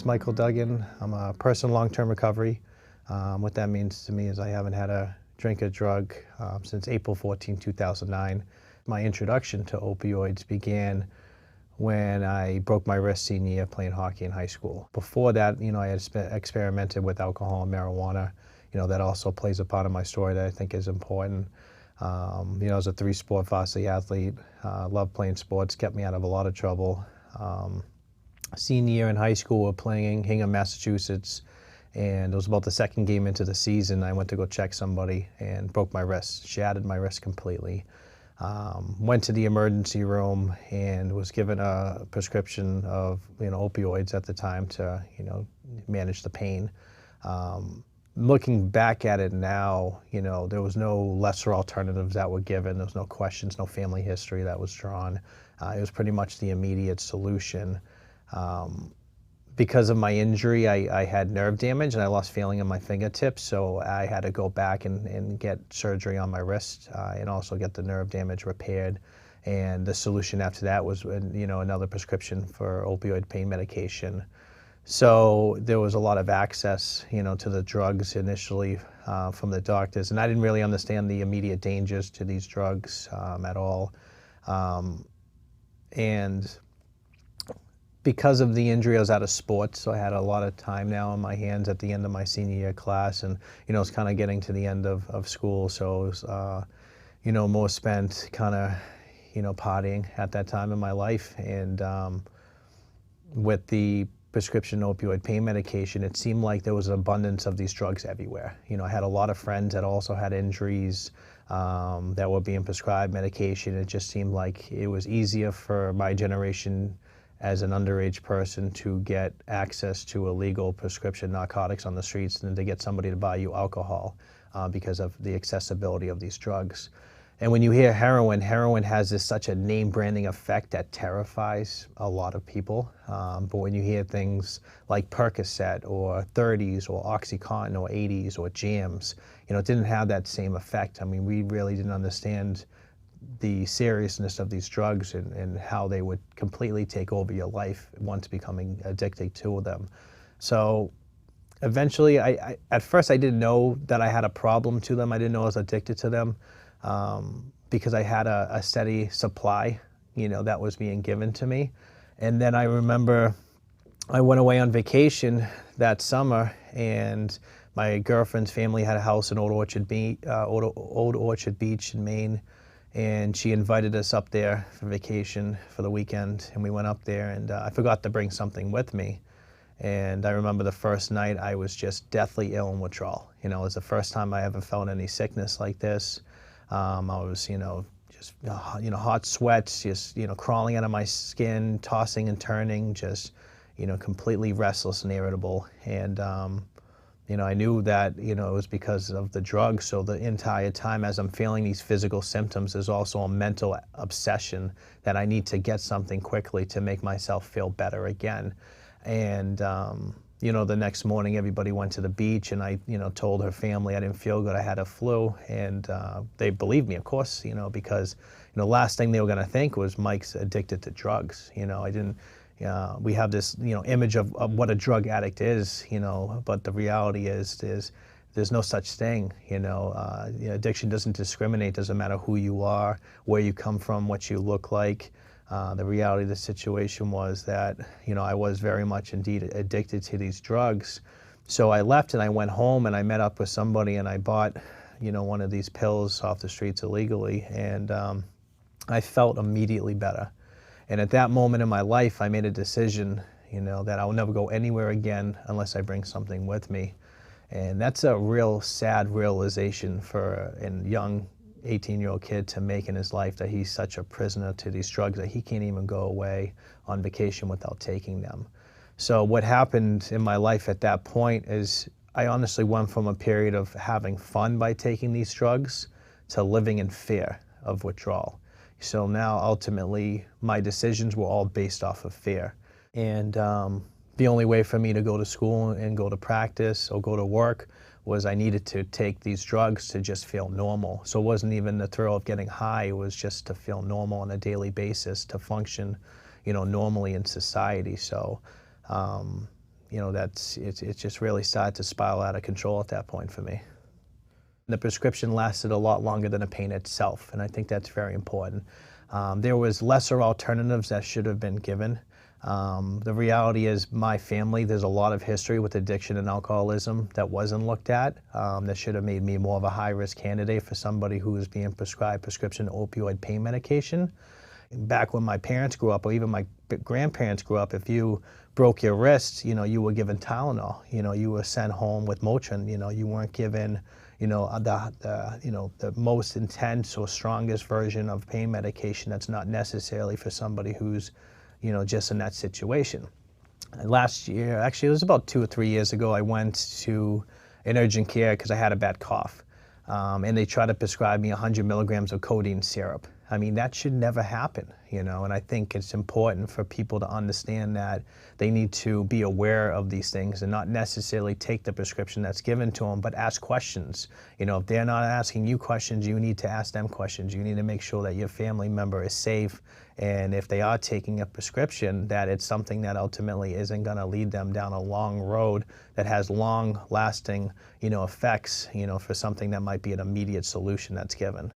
is Michael Duggan. I'm a person in long-term recovery. What that means to me is I haven't had a drink or drug since April 14, 2009. My introduction to opioids began when I broke my wrist senior year playing hockey in high school. Before that, I had experimented with alcohol and marijuana. That also plays a part of my story that I think is important. I was a three-sport varsity athlete. Loved playing sports, kept me out of a lot of trouble. Senior year in high school, we're playing in Hingham, Massachusetts, and it was about the second game into the season. I went to go check somebody and broke my wrist, shattered my wrist completely. Went to the emergency room and was given a prescription of opioids at the time to manage the pain. Looking back at it now, there was no lesser alternatives that were given. There was no questions, no family history that was drawn. It was pretty much the immediate solution. Because of my injury, I had nerve damage and I lost feeling in my fingertips, so I had to go back and get surgery on my wrist and also get the nerve damage repaired. And the solution after that was another prescription for opioid pain medication. So there was a lot of access to the drugs initially from the doctors, and I didn't really understand the immediate dangers to these drugs at all. And because of the injury, I was out of sports, so I had a lot of time now on my hands at the end of my senior year class, and it was kind of getting to the end of school, so it was more spent kind of partying at that time in my life. And with the prescription opioid pain medication, it seemed like there was an abundance of these drugs everywhere. I had a lot of friends that also had injuries that were being prescribed medication. It just seemed like it was easier for my generation as an underage person to get access to illegal prescription narcotics on the streets than to get somebody to buy you alcohol because of the accessibility of these drugs. And when you hear heroin, heroin has such a name branding effect that terrifies a lot of people. But when you hear things like Percocet or 30s or Oxycontin or 80s or Jams, it didn't have that same effect. I mean, we really didn't understand the seriousness of these drugs and how they would completely take over your life once becoming addicted to them. So eventually, at first I didn't know that I had a problem to them. I didn't know I was addicted to them because I had a steady supply, that was being given to me. And then I remember I went away on vacation that summer, and my girlfriend's family had a house in Old Orchard Beach in Maine. And she invited us up there for vacation for the weekend, and we went up there, and I forgot to bring something with me. And I remember the first night I was just deathly ill in withdrawal. It was the first time I ever felt any sickness like this. I was, just, hot sweats, just, crawling out of my skin, tossing and turning, just, completely restless and irritable. And I knew that, it was because of the drugs. So the entire time as I'm feeling these physical symptoms, there's also a mental obsession that I need to get something quickly to make myself feel better again. And, the next morning everybody went to the beach, and I, told her family I didn't feel good, I had a flu. And they believed me, of course, because, last thing they were going to think was Mike's addicted to drugs. I didn't. We have this, image of what a drug addict is, but the reality is there's no such thing, addiction doesn't discriminate, doesn't matter who you are, where you come from, what you look like. The reality of the situation was that, I was very much indeed addicted to these drugs. So I left and I went home and I met up with somebody and I bought, one of these pills off the streets illegally, and I felt immediately better. And at that moment in my life, I made a decision, that I will never go anywhere again unless I bring something with me. And that's a real sad realization for a young 18-year-old kid to make in his life, that he's such a prisoner to these drugs that he can't even go away on vacation without taking them. So what happened in my life at that point is I honestly went from a period of having fun by taking these drugs to living in fear of withdrawal. So now, ultimately, my decisions were all based off of fear. And the only way for me to go to school and go to practice or go to work was I needed to take these drugs to just feel normal. So it wasn't even the thrill of getting high, it was just to feel normal on a daily basis, to function, normally in society. So it just really started to spiral out of control at that point for me. The prescription lasted a lot longer than the pain itself, and I think that's very important. There was lesser alternatives that should have been given. The reality is my family, there's a lot of history with addiction and alcoholism that wasn't looked at. That should have made me more of a high-risk candidate for somebody who was being prescribed prescription opioid pain medication. Back when my parents grew up, or even my grandparents grew up, if you broke your wrist, you were given Tylenol. You were sent home with Motrin. You weren't given, the most intense or strongest version of pain medication that's not necessarily for somebody who's, just in that situation. Last year, actually it was about 2 or 3 years ago, I went to an urgent care because I had a bad cough. And they tried to prescribe me 100 milligrams of codeine syrup. I mean, that should never happen, and I think it's important for people to understand that they need to be aware of these things and not necessarily take the prescription that's given to them, but ask questions. If they're not asking you questions, you need to ask them questions. You need to make sure that your family member is safe, and if they are taking a prescription, that it's something that ultimately isn't going to lead them down a long road that has long-lasting, effects, for something that might be an immediate solution that's given.